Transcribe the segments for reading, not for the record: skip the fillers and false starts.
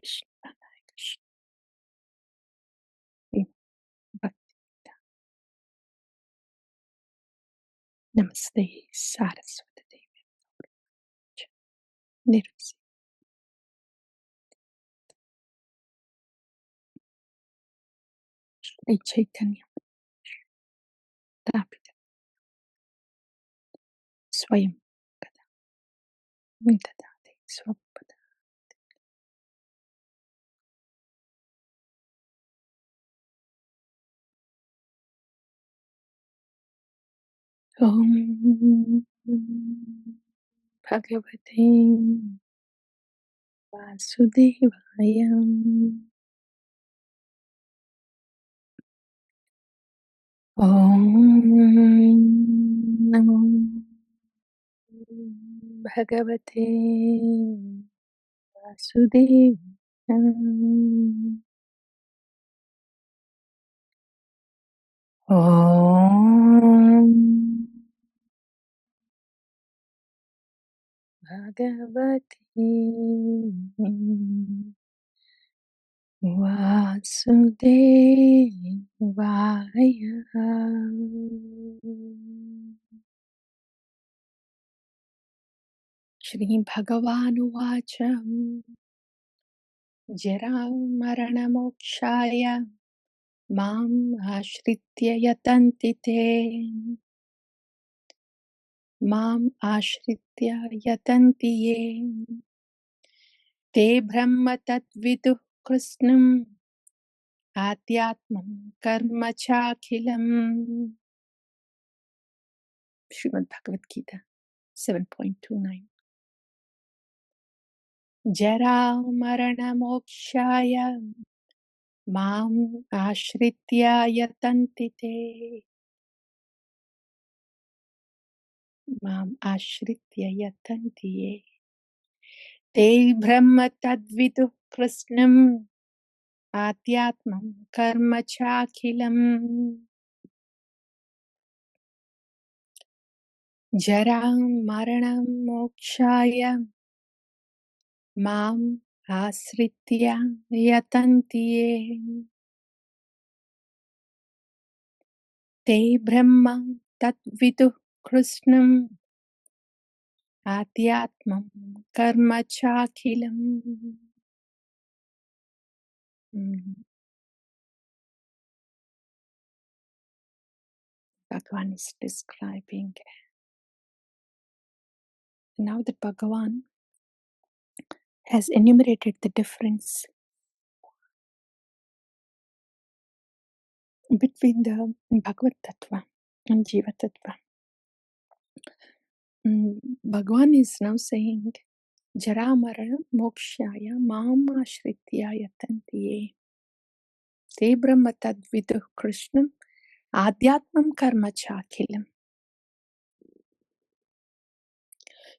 Krishna, Hare Krishna. Shri Bhakti. Namaste, Saraswati Devi. Nirvasi. Shri Chaitanya. Tapita. Swayam. Kada. Dadati. Swapada. Om Bhagavate Vasudevaya. Om Namo Bhagavate Vasudevaya. Om Bhagavate Vasudevaya. Śrī Bhagavān uvaca Jara marana mokshaya Mam ashritya yatanti te. Mam ashritya yatanti ye. Te brahma tatviduh krishnam Adhyatmam karma chakhilam. Srimad Bhagavad Gita 7.29. Jara marana mokshaya Mam ashritya yatanti te. Mam ashritya yatanti ye. Te brahma tadvidu krishnam Adhyatmam karma chakhilam. Jaram maranam mokshaya Mam asritya yatanti ye. Te brahma tadvidu krishnam Adhyatmam karma chakhilam. Bhagavan is describing. Now that Bhagavan has enumerated the difference between the Bhagavat-tattva and jīva-tattva, Bhagavan is now saying, Jara marana mokshaya Nāma-Āśraya yatanti ye. Te brahma tadviduh krishnam adhyatmam karma chakhilam.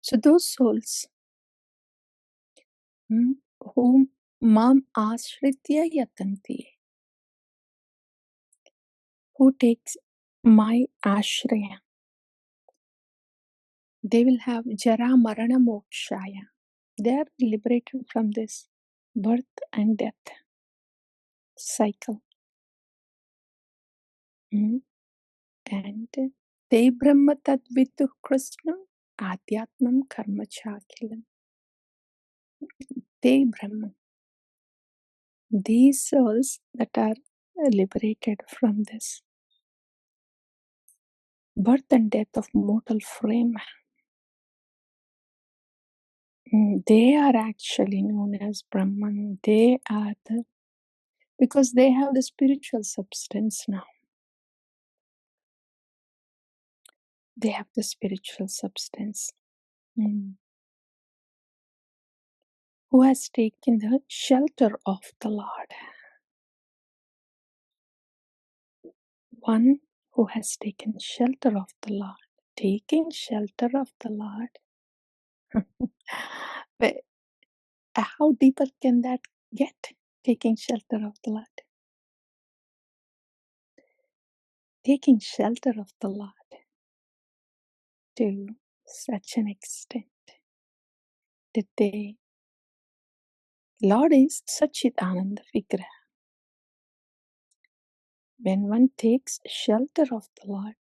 So those souls whom Nāma-Āśraya yatanti, who takes my ashraya, they will have jara marana mokshaya. They are liberated from this birth and death cycle. And te brahma tadviduh krishnam adhyatmam karma chakhilam. Te Brahman. These souls that are liberated from this birth and death of mortal frame, they are actually known as Brahman. They are because they have the spiritual substance now. They have the spiritual substance. Who has taken the shelter of the Lord. One who has taken shelter of the Lord. Taking shelter of the Lord. But how deeper can that get? Taking shelter of the Lord. Taking shelter of the Lord to such an extent that they Lord is Satchitananda Vigraha. When one takes shelter of the Lord,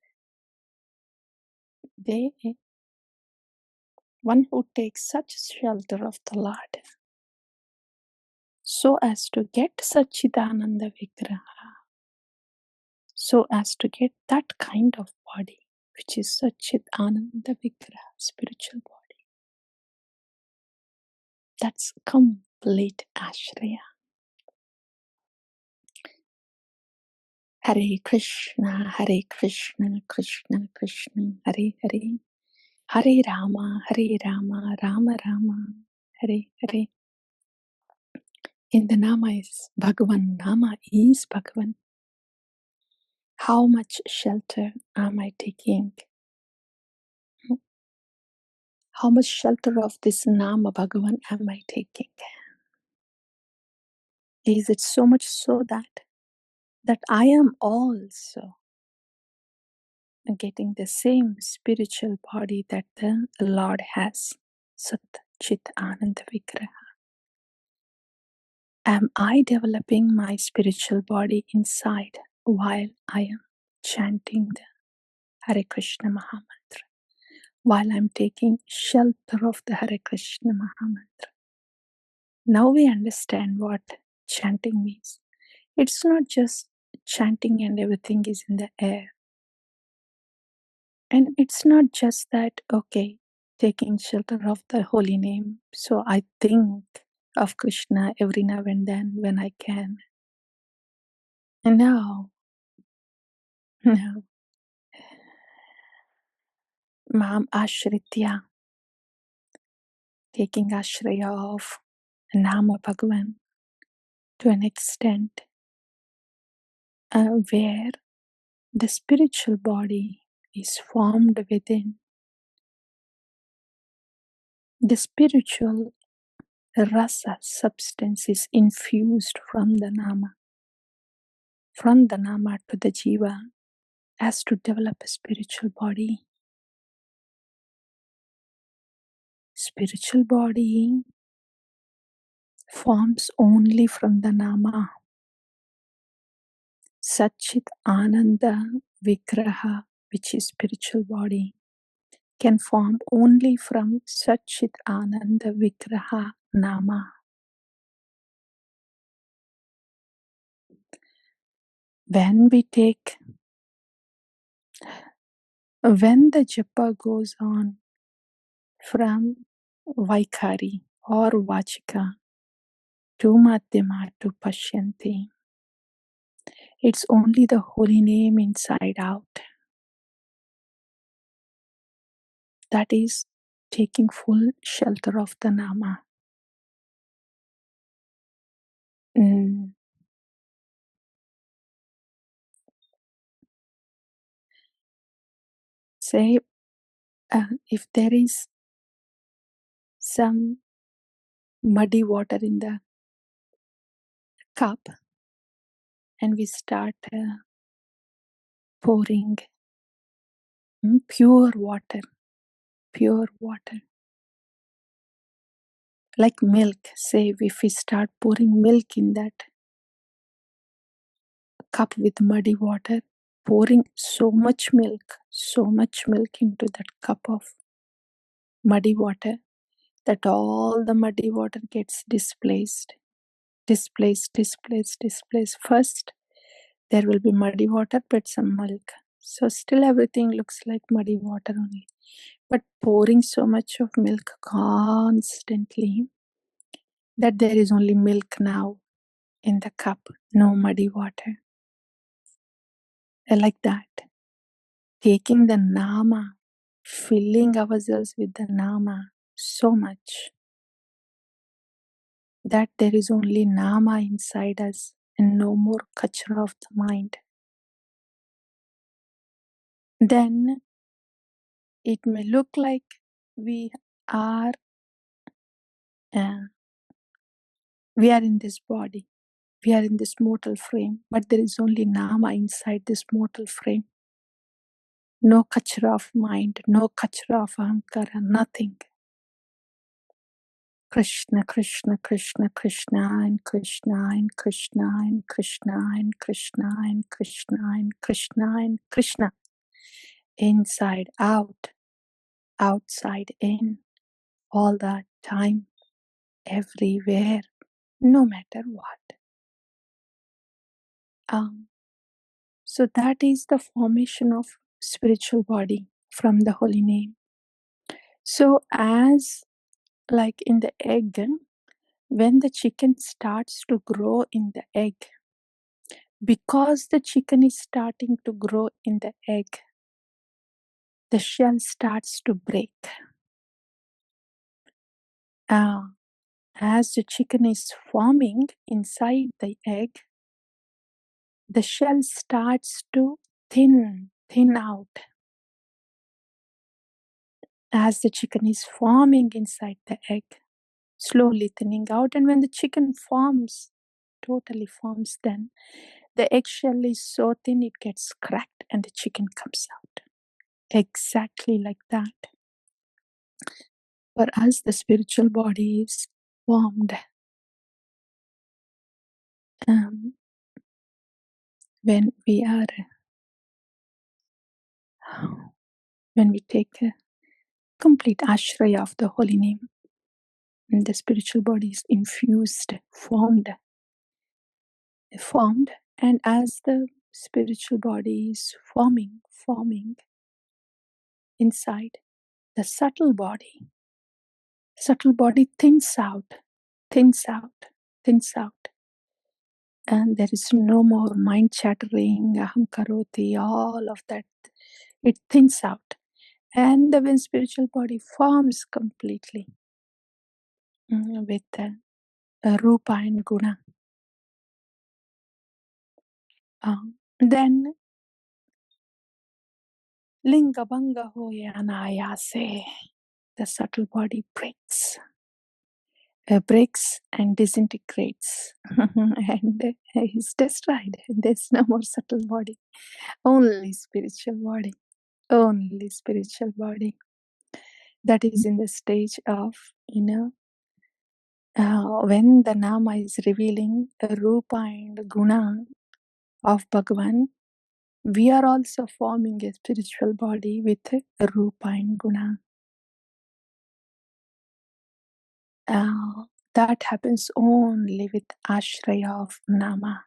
one who takes such shelter of the Lord, so as to get Satchitananda Vigraha, so as to get that kind of body, which is Satchitananda Vigraha, spiritual body. That's complete Ashraya. Hare Krishna, Krishna Krishna, Hare Hare. Hare Rama, Rama Rama, Hare Hare. In the Nama is Bhagavan, Nama is Bhagavan. How much shelter am I taking? How much shelter of this Nama Bhagavan am I taking? Is it so much so that I am also getting the same spiritual body that the Lord has? Sat Chit Ananda Vigraha. Am I developing my spiritual body inside while I am chanting the Hare Krishna Mahamantra? While I'm taking shelter of the Hare Krishna Mahamantra? Now we understand what chanting means. It's not just chanting and everything is in the air. And it's not just that, okay, taking shelter of the holy name. So I think of Krishna every now and then when I can. And no. Nāma-Āśraya, taking Ashraya of Nāma-Bhagavan to an extent where the spiritual body is formed within. The spiritual rasa substance is infused from the Nama to the jiva as to develop a spiritual body. Spiritual body forms only from the Nama. Satchit Ananda Vigraha, which is spiritual body, can form only from Satchit Ananda Vigraha Nama. When the japa goes on from Vaikari or Vachika to Madhyama to Pashyanti, it's only the holy name inside out. That is taking full shelter of the Nama. Say, if there is some muddy water in the cup and we start pouring pure water, like milk. Say, if we start pouring milk in that cup with muddy water, pouring so much milk into that cup of muddy water that all the muddy water gets displaced. First, there will be muddy water but some milk. So still everything looks like muddy water only. But pouring so much of milk constantly that there is only milk now in the cup, no muddy water. Like that. Taking the Nama, filling ourselves with the Nama so much that there is only Nama inside us and no more kachra of the mind. Then it may look like we are in this body, we are in this mortal frame, but there is only Nama inside this mortal frame. No kachra of mind, no kachra of ahankara, nothing. Krishna, Krishna, Krishna, Krishna, and Krishna, and Krishna, and Krishna, and Krishna, and Krishna, and Krishna, and Krishna. Inside, out, outside, in, all the time, everywhere, no matter what. So that is the formation of spiritual body from the holy name. So as like in the egg, when the chicken starts to grow in the egg, because the chicken is starting to grow in the egg, the shell starts to break. As the chicken is forming inside the egg, the shell starts to thin out. As the chicken is forming inside the egg, slowly thinning out, and when the chicken forms, totally forms, then the eggshell is so thin it gets cracked and the chicken comes out. Exactly like that. For us, the spiritual body is formed when we take a complete Āśraya of the holy name, and the spiritual body is infused, formed, and as the spiritual body is forming inside, the subtle body thins out, and there is no more mind chattering, aham karoti, all of that. It thins out, and when spiritual body forms completely with rupa and guna, then linga bhanga hoya anayase, the subtle body breaks and disintegrates and is destroyed. There's no more subtle body, only spiritual body. That is in the stage of, when the Nama is revealing Rupa and Guna of Bhagavan, we are also forming a spiritual body with Rupa and Guna. That happens only with Āśraya of Nama,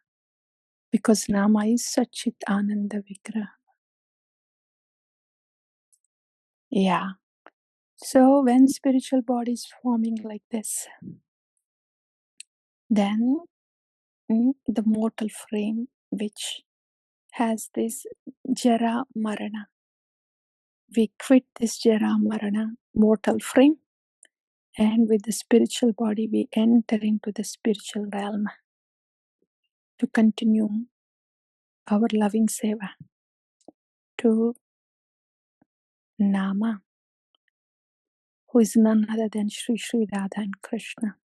because Nama is Satchit Ananda Vigraha. Yeah. So when spiritual body is forming like this, then the mortal frame, which has this Jara Marana, we quit this Jara Marana mortal frame, and with the spiritual body we enter into the spiritual realm to continue our loving seva to Nama, who is none other than Shri Shri Radha and Krishna.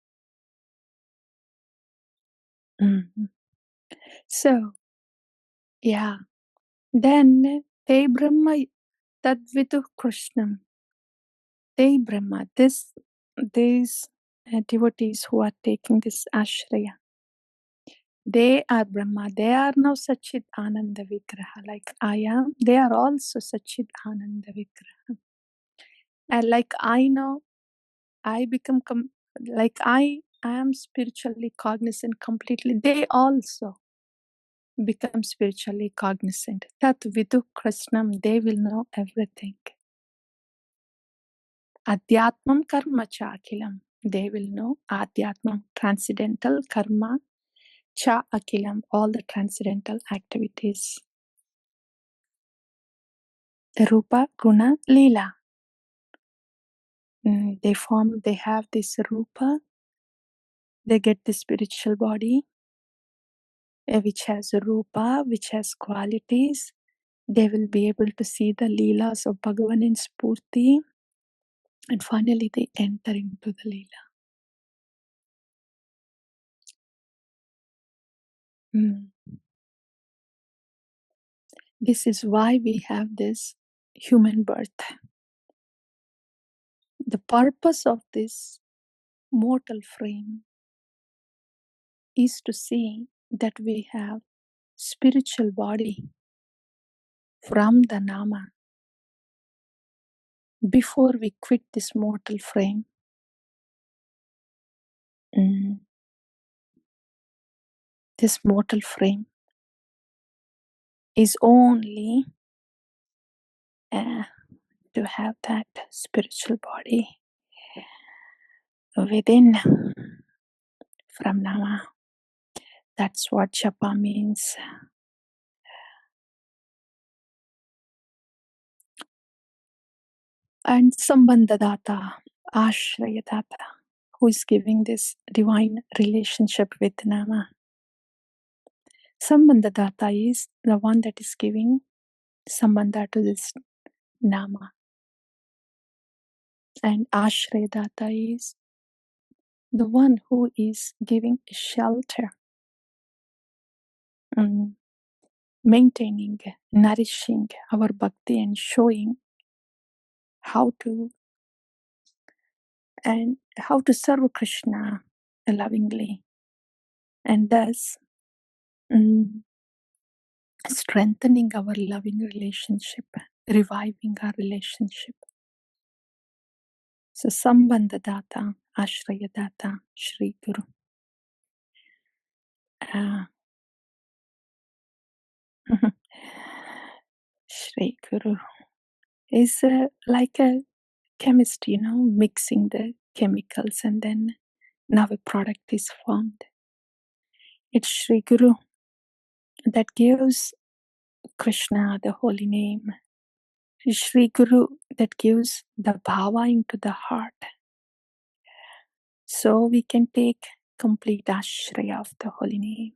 So, yeah, then Te Brahma Tadvidu Krishnam. Te Brahma, these devotees who are taking this Āśraya, they are Brahma. They are now Satchit Ananda Vigraha. Like I am, they are also Satchit Ananda Vigraha. And like I know, I become like I am spiritually cognizant completely. They also become spiritually cognizant. Tat Vidu Krishnam, they will know everything. Adhyatmam karma cha akilam. They will know Adhyatmam, transcendental, karma cha akilam, all the transcendental activities. Rupa, Guna, Leela. They have this Rupa, they get the spiritual body, which has Rupa, which has qualities. They will be able to see the Leelas of Bhagavan in Spurti, and finally they enter into the Leela. This is why we have this human birth. The purpose of this mortal frame is to see that we have spiritual body from the Nama. Before we quit this mortal frame, this mortal frame is only to have that spiritual body within from Nama. That's what japa means. And Sambandhadata, Ashrayadata, who is giving this divine relationship with Nama. Sambandhadata is the one that is giving Sambandha to this Nama. And Ashrayadata is the one who is giving shelter, maintaining, nourishing our bhakti and showing how to serve Krishna lovingly, and thus strengthening our loving relationship, reviving our relationship. So Sambandhadata, Ashrayadata, Śrī Guru. Śrī Guru is like a chemist, mixing the chemicals, and then now a product is formed. It's Śrī Guru that gives Krishna the holy name. Śrī Guru that gives the bhava into the heart. So we can take complete ashraya of the holy name.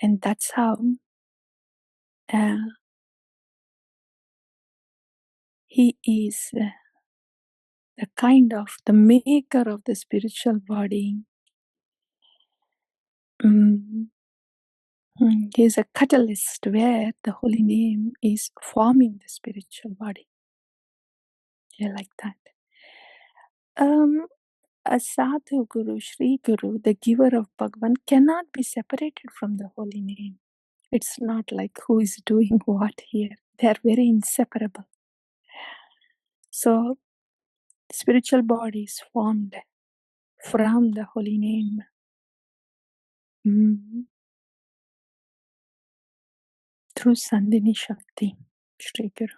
And that's how he is the maker of the spiritual body. He is a catalyst where the holy name is forming the spiritual body. Yeah, like that. A sadhu guru, Śrī Guru, the giver of Bhagavan, cannot be separated from the holy name. It's not like who is doing what here. They are very inseparable. So, spiritual body is formed from the holy name. Through Sandhini Shakti, Śrī Guru.